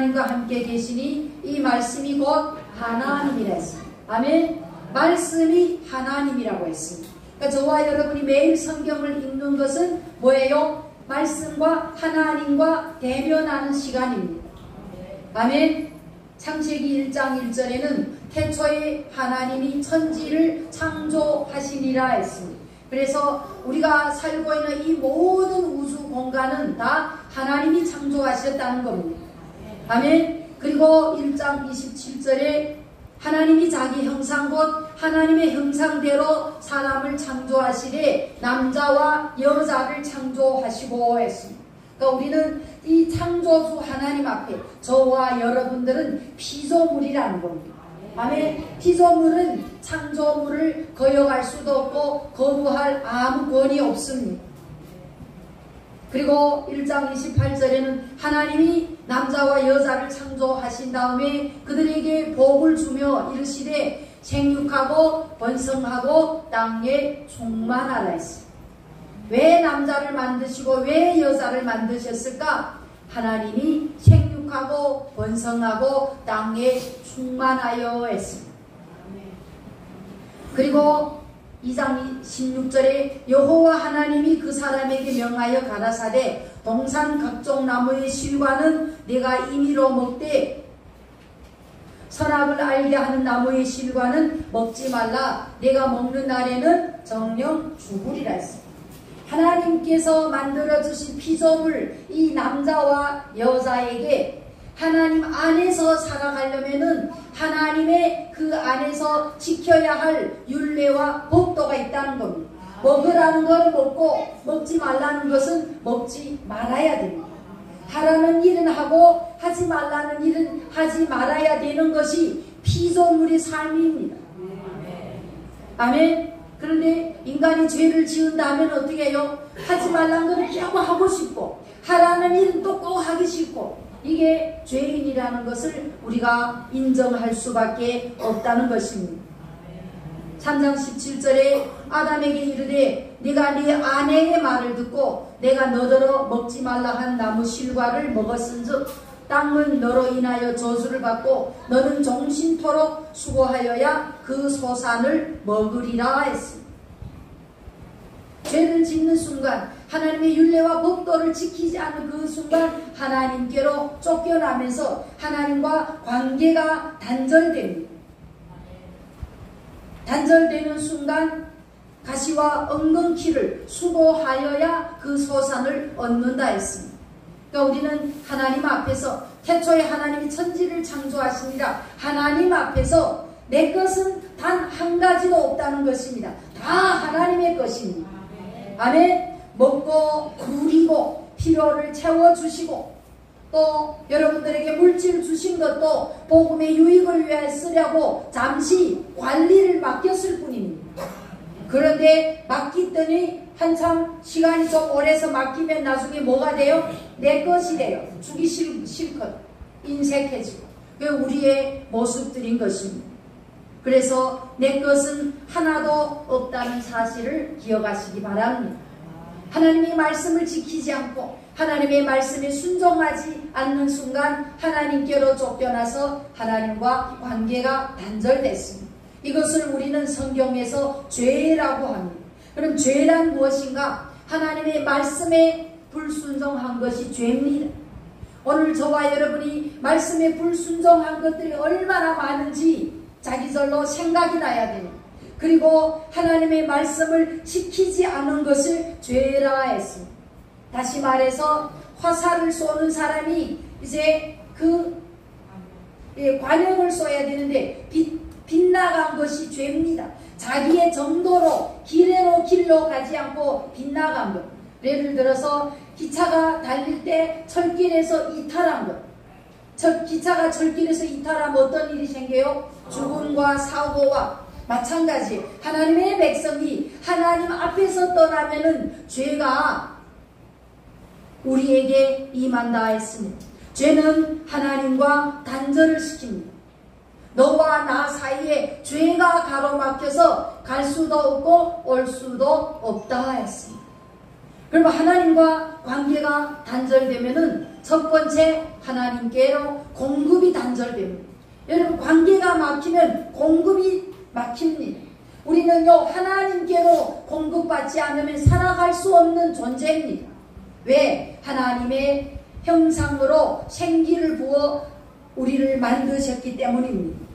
하나님과 함께 계시니 이 말씀이 곧 하나님이라 했습니다. 아멘. 말씀이 하나님이라고 했습니다. 그러니까 저와 여러분이 매일 성경을 읽는 것은 뭐예요? 말씀과 하나님과 대면하는 시간입니다. 아멘. 창세기 1장 1절에는 태초에 하나님이 천지를 창조하시니라 했습니다. 그래서 우리가 살고 있는 이 모든 우주 공간은 다 하나님이 창조하셨다는 겁니다. 아멘. 그리고 1장 27절에 하나님이 자기 형상 곧 하나님의 형상대로 사람을 창조하시되 남자와 여자를 창조하시고 했습니다. 그러니까 우리는 이 창조주 하나님 앞에 저와 여러분들은 피조물이라는 겁니다. 아멘. 피조물은 창조물을 거역할 수도 없고 거부할 아무 권이 없습니다. 그리고 1장 28절에는 하나님이 남자와 여자를 창조하신 다음에 그들에게 복을 주며 이르시되 생육하고 번성하고 땅에 충만하라 했습니다. 왜 남자를 만드시고 왜 여자를 만드셨을까? 하나님이 생육하고 번성하고 땅에 충만하여 했습니다. 그리고 2장 16절에 여호와 하나님이 그 사람에게 명하여 가라사대 동산 각종 나무의 실과는 내가 임의로 먹되 선악을 알게 하는 나무의 실과는 먹지 말라. 내가 먹는 날에는 정령 죽으리라 했습니다. 하나님께서 만들어주신 피조물 이 남자와 여자에게 하나님 안에서 살아가려면은 하나님의 그 안에서 지켜야 할 율례와 법도가 있다는 겁니다. 먹으라는 걸 먹고 먹지 말라는 것은 먹지 말아야 됩니다. 하라는 일은 하고 하지 말라는 일은 하지 말아야 되는 것이 피조물의 삶입니다. 아멘. 그런데 인간이 죄를 지은다면 어떻게 해요? 하지 말라는 건 자꾸 하고 싶고 하라는 일은 또 꼭 하기 싫고 이게 죄인이라는 것을 우리가 인정할 수밖에 없다는 것입니다. 3장 17절에 아담에게 이르되 네가 네 아내의 말을 듣고 내가 너더러 먹지 말라 한 나무 실과를 먹었은즉 땅은 너로 인하여 저주를 받고 너는 종신토록 수고하여야 그 소산을 먹으리라 했습니다. 죄를 짓는 순간 하나님의 율례와 법도를 지키지 않는 그 순간 하나님께로 쫓겨나면서 하나님과 관계가 단절됩니다. 단절되는 순간 가시와 엉겅퀴를 수고하여야 그 소산을 얻는다 했습니다. 그러니까 우리는 하나님 앞에서 태초에 하나님이 천지를 창조하십니다. 하나님 앞에서 내 것은 단 한 가지도 없다는 것입니다. 다 하나님의 것입니다. 아멘. 먹고 누리고 필요를 채워주시고 또 여러분들에게 물질 주신 것도 복음의 유익을 위해 쓰려고 잠시 관리를 맡겼을 뿐입니다. 그런데 맡겼더니 한참 시간이 좀 오래서 맡기면 나중에 뭐가 돼요? 내 것이 돼요. 주기 싫거든. 인색해지고. 그게 우리의 모습들인 것입니다. 그래서 내 것은 하나도 없다는 사실을 기억하시기 바랍니다. 하나님의 말씀을 지키지 않고 하나님의 말씀에 순종하지 않는 순간 하나님께로 쫓겨나서 하나님과 관계가 단절됐습니다. 이것을 우리는 성경에서 죄라고 합니다. 그럼 죄란 무엇인가? 하나님의 말씀에 불순종한 것이 죄입니다. 오늘 저와 여러분이 말씀에 불순종한 것들이 얼마나 많은지 자기절로 생각이 나야 됩니다. 그리고 하나님의 말씀을 지키지 않은 것을 죄라 했습니다. 다시 말해서 화살을 쏘는 사람이 이제 그 관역을 쏘야 되는데 빗나간 것이 죄입니다. 자기의 정도로 길로 가지 않고 빗나간 것. 예를 들어서 기차가 달릴 때 철길에서 이탈한 것. 기차가 철길에서 이탈하면 어떤 일이 생겨요? 죽음과 사고와 마찬가지. 하나님의 백성이 하나님 앞에서 떠나면은 죄가 우리에게 임한다 했습니다. 죄는 하나님과 단절을 시킵니다. 너와 나 사이에 죄가 가로막혀서 갈 수도 없고 올 수도 없다 했습니다. 그러면 하나님과 관계가 단절되면은 첫 번째 하나님께로 공급이 단절됩니다. 여러분 관계가 막히면 공급이 막힙니다. 우리는요 하나님께로 공급받지 않으면 살아갈 수 없는 존재입니다. 왜? 하나님의 형상으로 생기를 부어 우리를 만드셨기 때문입니다.